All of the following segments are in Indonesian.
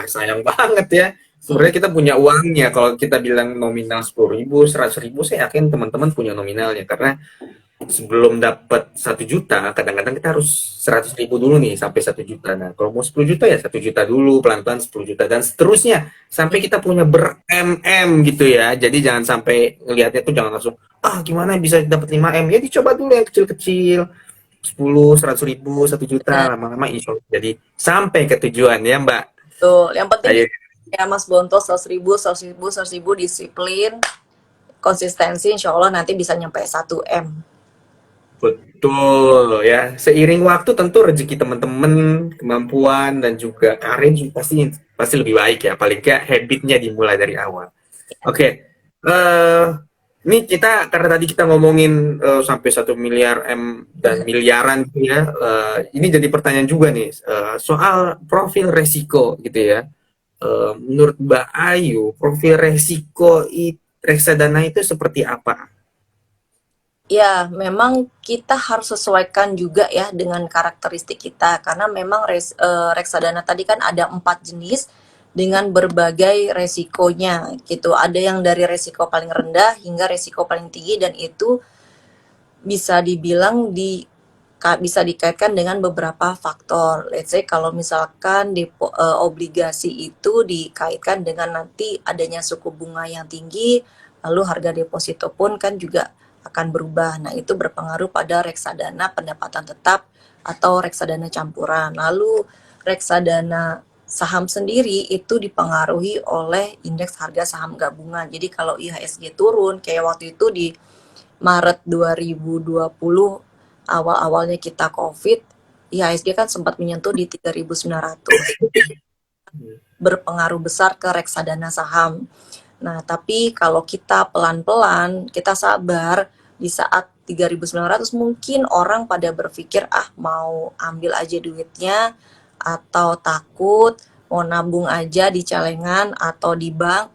sayang banget ya. Sebenarnya kita punya uangnya. Kalau kita bilang nominal 10.000, 100.000, saya yakin teman-teman punya nominalnya. Karena sebelum dapat 1 juta, kadang-kadang kita harus 100.000 dulu nih sampai 1 juta. Nah, kalau mau 10 juta ya 1 juta dulu, pelan-pelan 10 juta dan seterusnya sampai kita punya ber-MM gitu ya. Jadi jangan sampai ngelihatnya tuh jangan langsung gimana bisa dapat 5M. Ya dicoba dulu yang kecil-kecil. 10, 100.000, 1 juta, Benar. lama-lama insya Allah jadi sampai ke tujuan ya Mbak. Tuh, yang penting Ayo. ya Mas Bonto 100.000, 100.000, 100.000 disiplin, konsistensi, insya Allah nanti bisa nyampe 1 M. Betul ya. Seiring waktu tentu rezeki teman-teman, kemampuan dan juga karir pasti pasti lebih baik ya. Paling nggak habitnya dimulai dari awal. Oke. eh ini kita karena tadi kita ngomongin sampai 1 miliar M dan miliaran gitu ya. Ini jadi pertanyaan juga nih soal profil resiko gitu ya. Menurut Mbak Ayu, profil resiko reksadana itu seperti apa? Ya, memang kita harus sesuaikan juga ya dengan karakteristik kita karena memang reksadana tadi kan ada 4 jenis dengan berbagai resikonya gitu. Ada yang dari resiko paling rendah hingga resiko paling tinggi dan itu bisa dibilang bisa dikaitkan dengan beberapa faktor. Let's say kalau misalkan obligasi itu dikaitkan dengan nanti adanya suku bunga yang tinggi, lalu harga deposito pun kan juga akan berubah. Nah, itu berpengaruh pada reksadana pendapatan tetap atau reksadana campuran. Lalu reksadana saham sendiri itu dipengaruhi oleh indeks harga saham gabungan. Jadi kalau IHSG turun kayak waktu itu di Maret 2020 awal-awalnya kita COVID, IHSG kan sempat menyentuh di 3.900, berpengaruh besar ke reksadana saham. Nah, tapi kalau kita pelan-pelan, kita sabar, di saat 3.900 mungkin orang pada berpikir mau ambil aja duitnya atau takut mau nabung aja di celengan atau di bank,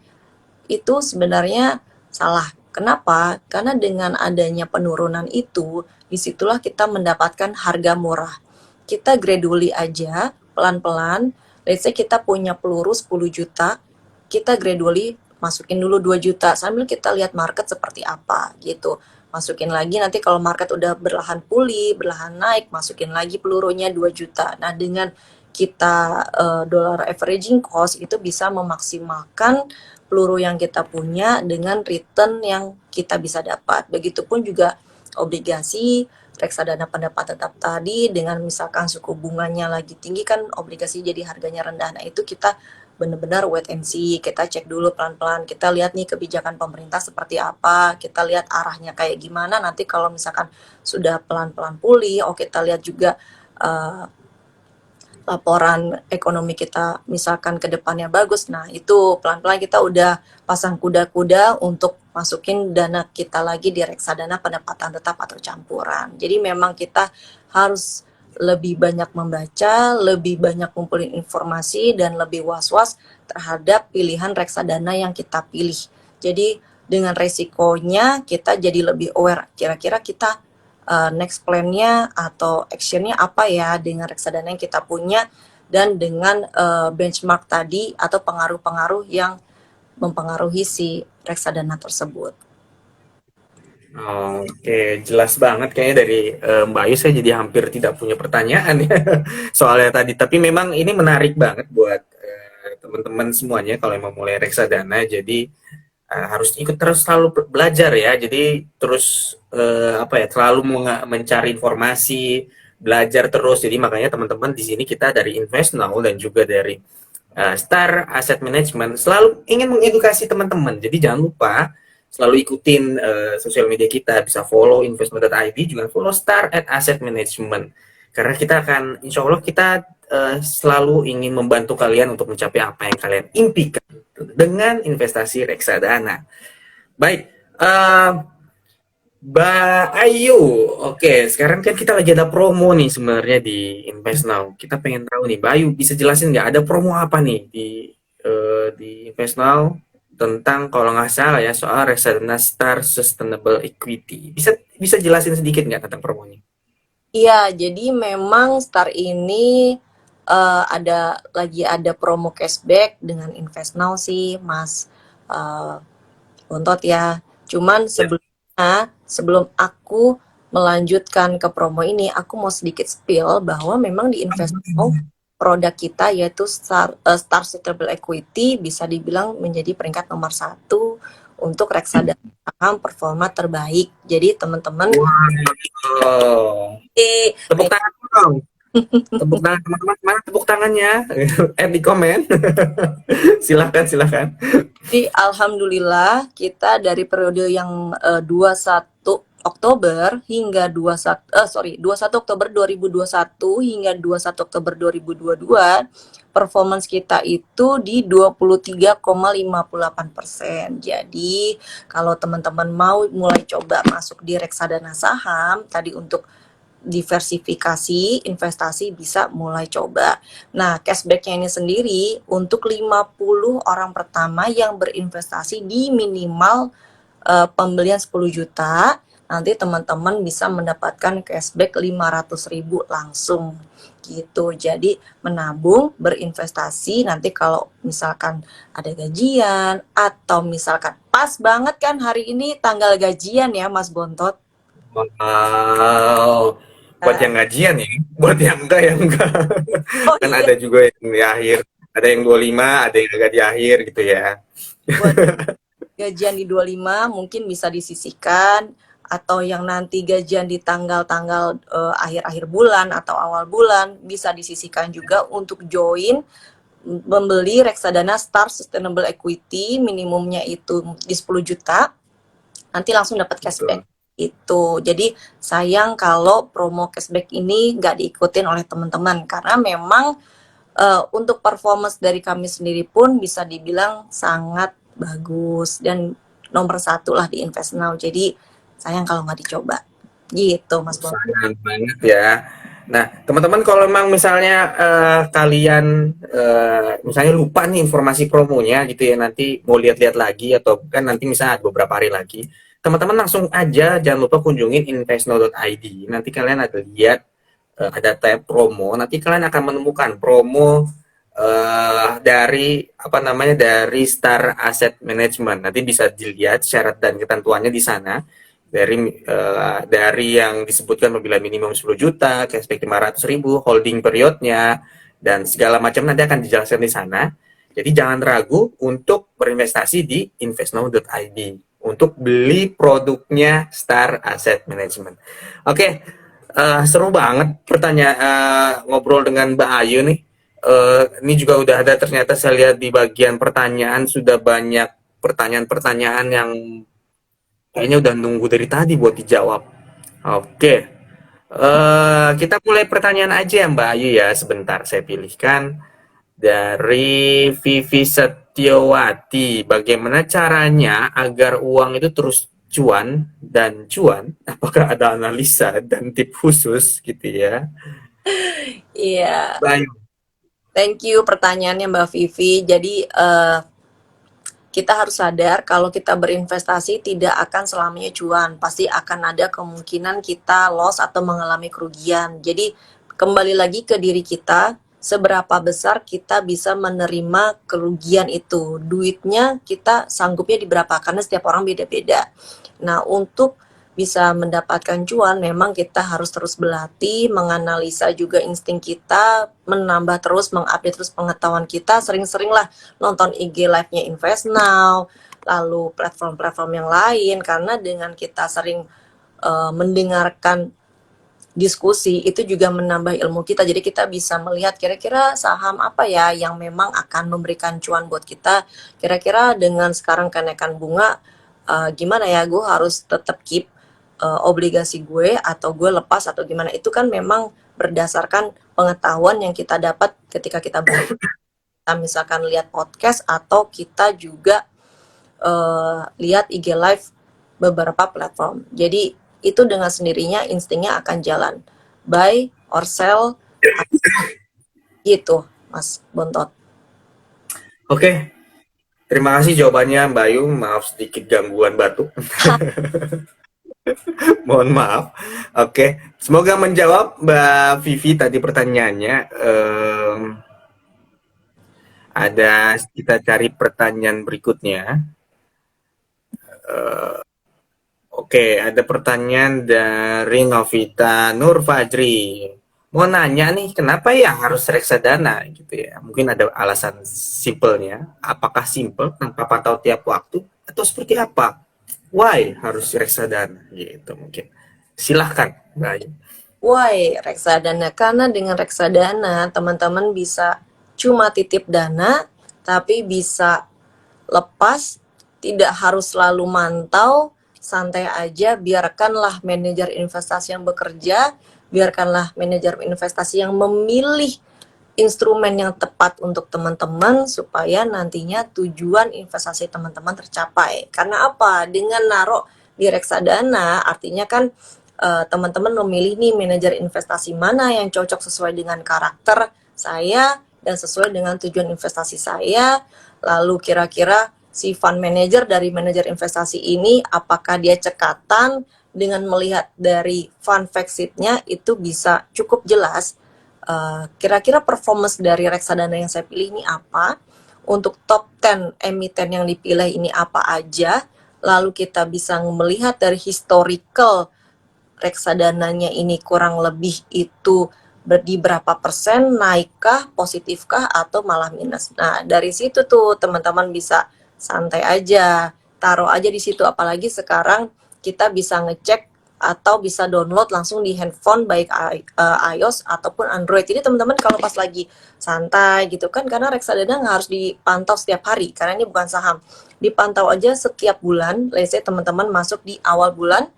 itu sebenarnya salah. Kenapa? Karena dengan adanya penurunan itu, disitulah kita mendapatkan harga murah. Kita gradually aja, pelan-pelan. Let's say kita punya peluru 10 juta, kita gradually masukin dulu 2 juta, sambil kita lihat market seperti apa gitu. Masukin lagi nanti kalau market udah berlahan pulih, berlahan naik, masukin lagi pelurunya 2 juta. Nah, dengan kita dollar averaging cost itu bisa memaksimalkan peluru yang kita punya dengan return yang kita bisa dapat. Begitupun juga obligasi, reksadana pendapat tetap tadi dengan misalkan suku bunganya lagi tinggi kan obligasi jadi harganya rendah. Nah, itu kita benar-benar wait and see, kita cek dulu pelan-pelan, kita lihat nih kebijakan pemerintah seperti apa, kita lihat arahnya kayak gimana, nanti kalau misalkan sudah pelan-pelan pulih, kita lihat juga uh, laporan ekonomi kita misalkan ke depannya bagus, nah itu pelan-pelan kita udah pasang kuda-kuda untuk masukin dana kita lagi di reksadana pendapatan tetap atau campuran. Jadi memang kita harus lebih banyak membaca, lebih banyak kumpulin informasi, dan lebih was-was terhadap pilihan reksadana yang kita pilih. Jadi dengan resikonya kita jadi lebih aware, kira-kira kita next plan-nya atau action-nya apa ya dengan reksadana yang kita punya dan dengan benchmark tadi atau pengaruh-pengaruh yang mempengaruhi si reksadana tersebut. Oke, jelas banget kayaknya dari Mbak Ayu saya jadi hampir tidak punya pertanyaan ya soalnya tadi. Tapi memang ini menarik banget buat teman-teman semuanya kalau mau mulai reksadana. Jadi harus ikut terus selalu belajar ya. Jadi terus apa ya, selalu mencari informasi, belajar terus. Jadi makanya teman-teman di sini kita dari Invest Now dan juga dari Star Asset Management selalu ingin mengedukasi teman-teman. Jadi jangan lupa selalu ikutin sosial media kita, bisa follow investment.id, juga follow Star at Asset Management. Karena kita akan, insya Allah kita selalu ingin membantu kalian untuk mencapai apa yang kalian impikan dengan investasi reksadana. Baik, Mbak Ayu, oke, sekarang kan kita lagi ada promo nih sebenarnya di Invest Now. Kita pengen tahu nih, Mbak Ayu bisa jelasin nggak ada promo apa nih di Invest Now tentang kalau nggak salah ya soal reksadana Star Sustainable Equity. Bisa bisa jelasin sedikit nggak tentang promonya? Iya, jadi memang Star ini ada promo cashback dengan Invest Now sih, Mas eh, Bontot ya. Cuman Ya. sebelum aku melanjutkan ke promo ini, aku mau sedikit spill bahwa memang di Invest Now produk kita yaitu Star Sustainable Equity bisa dibilang menjadi peringkat nomor satu untuk reksadana saham performa terbaik. Jadi teman-teman Wow. eh, Tepuk tangan dong. Tepuk tangan teman-teman. Mana tepuk tangannya? Di komen. Silahkan, silahkan. Jadi alhamdulillah kita dari periode yang 21 Oktober hingga 21 Oktober 2021 hingga 21 Oktober 2022 performance kita itu di 23,58%. Jadi kalau teman-teman mau mulai coba masuk di reksadana saham tadi untuk diversifikasi investasi bisa mulai coba. Nah, cashback-nya ini sendiri untuk 50 orang pertama yang berinvestasi di minimal pembelian 10 juta, nanti teman-teman bisa mendapatkan cashback 500.000 langsung gitu. Jadi menabung, berinvestasi, nanti kalau misalkan ada gajian atau misalkan pas banget kan hari ini tanggal gajian ya Mas Bontot. Wow. Buat Nah, yang gajian ya, buat yang enggak ya enggak. oh Kan iya, ada juga yang di akhir, ada yang 25, ada yang agak di akhir gitu ya. buat gajian di 25 mungkin bisa disisihkan atau yang nanti gajian di tanggal-tanggal akhir-akhir bulan atau awal bulan bisa disisihkan juga untuk join membeli reksadana Star Sustainable Equity minimumnya itu di 10 juta nanti langsung dapat cashback Betul. itu. Jadi sayang kalau promo cashback ini nggak diikutin oleh teman-teman karena memang untuk performance dari kami sendiri pun bisa dibilang sangat bagus dan nomor satu lah di Invest Now. Jadi sayang kalau nggak dicoba. Gitu, Mas Bon. Sayang banget ya. Nah, teman-teman kalau memang misalnya kalian misalnya lupa nih informasi promonya gitu ya, nanti mau lihat-lihat lagi atau kan nanti misalnya ada beberapa hari lagi, teman-teman langsung aja jangan lupa kunjungin investno.id. Nanti kalian ada lihat ada tab promo, nanti kalian akan menemukan promo dari apa namanya dari Star Asset Management. Nanti bisa dilihat syarat dan ketentuannya di sana dari yang disebutkan apabila minimum 10 juta, cashback 500.000, holding periodnya, dan segala macam nanti akan dijelaskan di sana. Jadi jangan ragu untuk berinvestasi di investnow.id untuk beli produknya Star Asset Management. Oke, seru banget pertanyaan ngobrol dengan Mbak Ayu nih. Ini juga udah ada ternyata saya lihat di bagian pertanyaan sudah banyak pertanyaan-pertanyaan yang kayaknya udah nunggu dari tadi buat dijawab. Oke, kita mulai pertanyaan aja ya Mbak Ayu ya. Sebentar, saya pilihkan dari Vivi Setiawati. Bagaimana caranya agar uang itu terus cuan dan cuan? Apakah ada analisa dan tip khusus gitu ya? Iya, Mbak Ayu. thank you pertanyaannya Mbak Vivi. Jadi kita harus sadar kalau kita berinvestasi tidak akan selamanya cuan. Pasti akan ada kemungkinan kita loss atau mengalami kerugian. Jadi kembali lagi ke diri kita, seberapa besar kita bisa menerima kerugian itu. Duitnya kita sanggupnya di berapa, karena setiap orang beda-beda. Nah, untuk bisa mendapatkan cuan, memang kita harus terus berlatih, menganalisa juga insting kita, menambah terus, mengupdate terus pengetahuan kita, sering-seringlah nonton IG live-nya Invest Now, lalu platform-platform yang lain, karena dengan kita sering mendengarkan diskusi itu juga menambah ilmu kita, jadi kita bisa melihat kira-kira saham apa ya yang memang akan memberikan cuan buat kita, kira-kira dengan sekarang kenaikan bunga gimana ya gue harus tetap keep obligasi gue atau gue lepas atau gimana, itu kan memang berdasarkan pengetahuan yang kita dapat ketika kita kita misalkan lihat podcast atau kita juga lihat IG live beberapa platform. Jadi itu dengan sendirinya instingnya akan jalan. Buy or sell gitu, Mas Bontot. Oke, terima kasih jawabannya Mbak Ayu. Maaf sedikit gangguan batuk. Mohon maaf. Oke, semoga menjawab Mbak Vivi tadi pertanyaannya. Ada kita cari pertanyaan berikutnya. Oke, ada pertanyaan dari Novita Nur Fajri. Mau nanya nih, kenapa ya harus reksadana gitu ya? Mungkin ada alasan simpelnya. Apakah simpel tanpa pantau tiap waktu atau seperti apa? Why harus reksadana gitu mungkin. Silahkan, Mbak Ayu. Why reksadana? Karena dengan reksadana teman-teman bisa cuma titip dana, tapi bisa lepas, tidak harus selalu mantau, santai aja, biarkanlah manajer investasi yang bekerja, biarkanlah manajer investasi yang memilih instrumen yang tepat untuk teman-teman supaya nantinya tujuan investasi teman-teman tercapai. Karena apa? Dengan naruh di reksadana artinya kan teman-teman memilih nih manajer investasi mana yang cocok sesuai dengan karakter saya dan sesuai dengan tujuan investasi saya. Lalu kira-kira si fund manager dari manajer investasi ini apakah dia cekatan dengan melihat dari fund fact sheet-nya itu bisa cukup jelas kira-kira performance dari reksadana yang saya pilih ini apa, untuk top 10 emiten yang dipilih ini apa aja, lalu kita bisa melihat dari historical reksadananya ini kurang lebih itu di berapa persen, naikkah, positifkah, atau malah minus. Nah, dari situ tuh teman-teman bisa santai aja, taruh aja di situ. Apalagi sekarang kita bisa ngecek atau bisa download langsung di handphone baik iOS ataupun Android. Jadi teman-teman kalau pas lagi santai gitu kan, karena reksadana nggak harus dipantau setiap hari karena ini bukan saham. Dipantau aja setiap bulan. Let's say teman-teman masuk di awal bulan,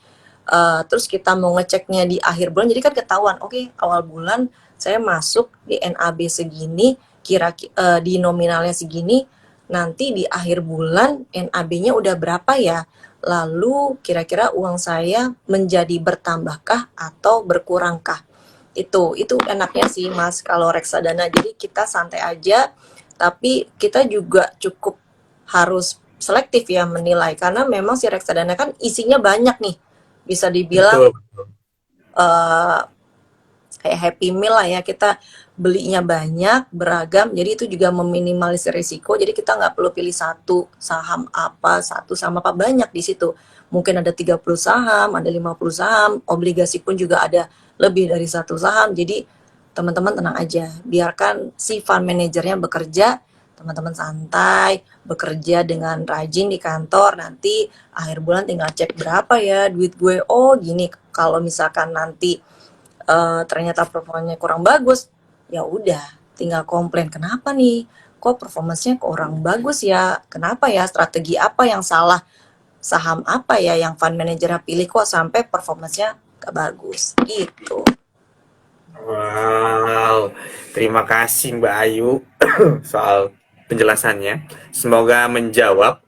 terus kita mau ngeceknya di akhir bulan, jadi kan ketahuan, oke, awal bulan saya masuk di NAB segini, kira-kira di nominalnya segini, nanti di akhir bulan NAB-nya udah berapa ya, lalu kira-kira uang saya menjadi bertambahkah atau berkurangkah. Itu enaknya sih Mas kalau reksadana, jadi kita santai aja, tapi kita juga cukup harus selektif ya menilai, karena memang si reksadana kan isinya banyak nih, bisa dibilang Betul. uh, kayak Happy Meal lah ya, kita belinya banyak beragam, jadi itu juga meminimalisir risiko, jadi kita nggak perlu pilih satu saham apa, satu sama apa, banyak di situ, mungkin ada 30 saham, ada 50 saham, obligasi pun juga ada lebih dari satu saham. Jadi teman-teman tenang aja, biarkan si fund manajernya bekerja, teman-teman santai bekerja dengan rajin di kantor, nanti akhir bulan tinggal cek berapa ya duit gue, oh gini. Kalau misalkan nanti ternyata performanya kurang bagus, ya udah tinggal komplain, kenapa nih kok performanya kurang bagus ya, kenapa ya, strategi apa yang salah, saham apa ya yang fund manager pilih kok sampai performanya gak bagus gitu. Wow, terima kasih Mbak Ayu soal penjelasannya. Semoga menjawab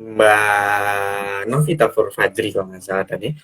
Mbak Novita Fajri kalau nggak salah tadi.